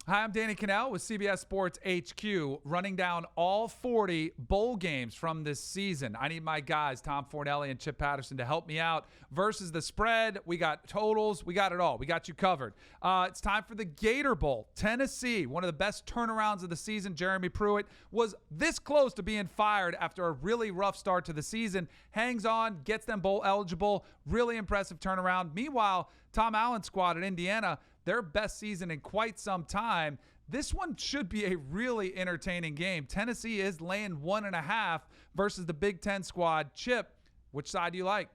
Hi, I'm Danny Kanell with CBS Sports HQ, running down all 40 bowl games from this season. I need my guys, Tom Fornelli and Chip Patterson, to help me out. Versus the spread, we got totals, we got it all. We got you covered. It's time for the Gator Bowl. Tennessee, one of the best turnarounds of the season. Jeremy Pruitt was this close to being fired after a really rough start to the season. Hangs on, gets them bowl eligible. Really impressive turnaround. Meanwhile, Tom Allen's squad at Indiana, their best season in quite some time. This one should be a really entertaining game. Tennessee is laying 1.5 versus the Big Ten squad. Chip, which side do you like?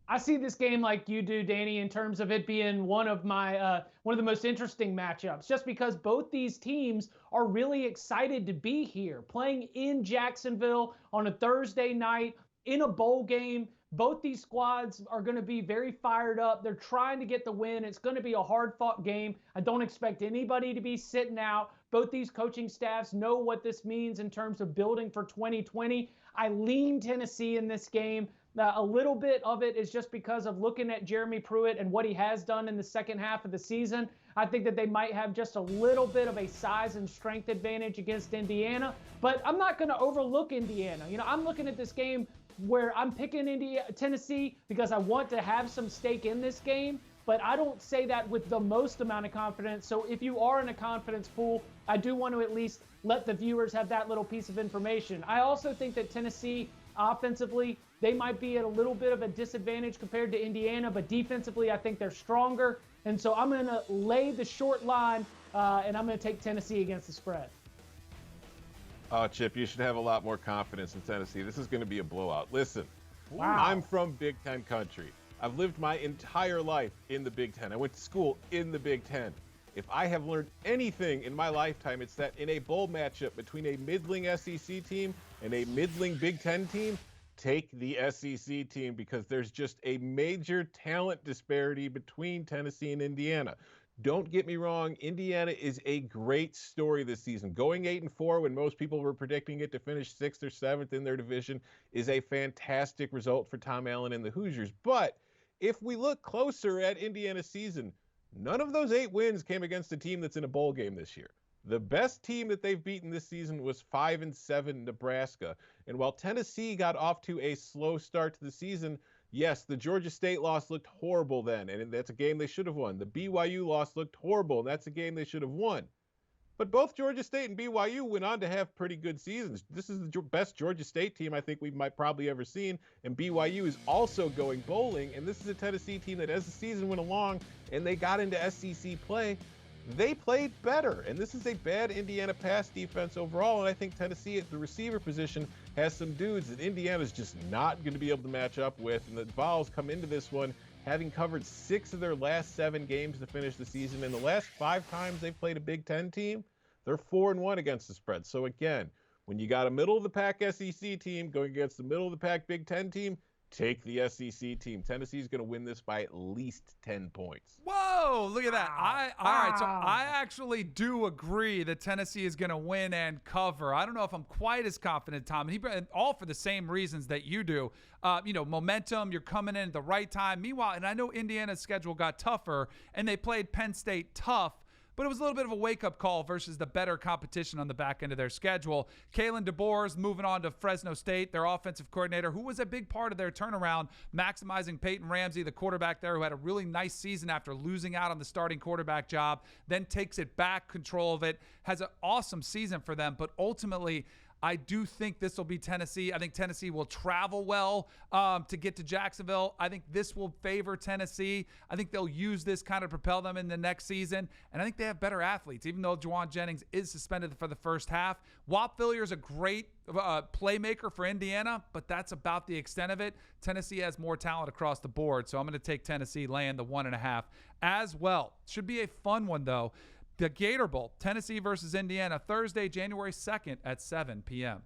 I see this game like you do, Danny, in terms of it being one of the most interesting matchups, just because both these teams are really excited to be here, playing in Jacksonville on a Thursday night in a bowl game. Both these squads are going to be very fired up. They're trying to get the win. It's going to be a hard-fought game. I don't expect anybody to be sitting out. Both these coaching staffs know what this means in terms of building for 2020. I lean Tennessee in this game. A little bit of it is just because of looking at Jeremy Pruitt and what he has done in the second half of the season. I think that they might have just a little bit of a size and strength advantage against Indiana, but I'm not going to overlook Indiana. I'm looking at this game where I'm picking Tennessee because I want to have some stake in this game, but I don't say that with the most amount of confidence. So if you are in a confidence pool, I do want to at least let the viewers have that little piece of information. I also think that Tennessee, offensively, they might be at a little bit of a disadvantage compared to Indiana, but defensively, I think they're stronger. And so I'm going to lay the short line, and I'm going to take Tennessee against the spread. Oh, Chip, you should have a lot more confidence in Tennessee. This is going to be a blowout. Listen, Wow. I'm from Big Ten country. I've lived my entire life in the Big Ten. I went to school in the Big Ten. If I have learned anything in my lifetime, it's that in a bowl matchup between a middling SEC team and a middling Big Ten team, take the SEC team because there's just a major talent disparity between Tennessee and Indiana. Don't get me wrong, Indiana is a great story this season. Going 8-4 when most people were predicting it to finish 6th or 7th in their division is a fantastic result for Tom Allen and the Hoosiers. But if we look closer at Indiana's season, none of those 8 wins came against a team that's in a bowl game this year. The best team that they've beaten this season was 5-7 Nebraska. And while Tennessee got off to a slow start to the season, yes, the Georgia State loss looked horrible then, and that's a game they should have won. The BYU loss looked horrible, and that's a game they should have won. But both Georgia State and BYU went on to have pretty good seasons. This is the best Georgia State team I think we might probably ever seen, and BYU is also going bowling, and this is a Tennessee team that as the season went along and they got into SEC play, they played better, and this is a bad Indiana pass defense overall, and I think Tennessee at the receiver position has some dudes that Indiana's just not going to be able to match up with, and the Vols come into this one having covered 6 of their last 7 games to finish the season, and the last 5 times they've played a Big Ten team, they're 4-1 against the spread. So again, when you got a middle-of-the-pack SEC team going against the middle-of-the-pack Big Ten team, take the SEC team. Tennessee's going to win this by at least 10 points. Whoa, look at that. All right, so I actually do agree that Tennessee is going to win and cover. I don't know if I'm quite as confident, Tom. All for the same reasons that you do. Momentum, you're coming in at the right time. Meanwhile, and I know Indiana's schedule got tougher, and they played Penn State tough, but it was a little bit of a wake-up call versus the better competition on the back end of their schedule. Kalen DeBoer's moving on to Fresno State, their offensive coordinator, who was a big part of their turnaround, maximizing Peyton Ramsey, the quarterback there, who had a really nice season after losing out on the starting quarterback job, then takes it back, control of it, has an awesome season for them, but ultimately, I do think this will be Tennessee. I think Tennessee will travel well to get to Jacksonville. I think this will favor Tennessee. I think they'll use this kind of propel them in the next season. And I think they have better athletes, even though Juwan Jennings is suspended for the first half. Whop Philliar's a great playmaker for Indiana, but that's about the extent of it. Tennessee has more talent across the board, so I'm going to take Tennessee laying the 1.5 as well. Should be a fun one, though. The Gator Bowl, Tennessee versus Indiana, Thursday, January 2nd at 7 p.m.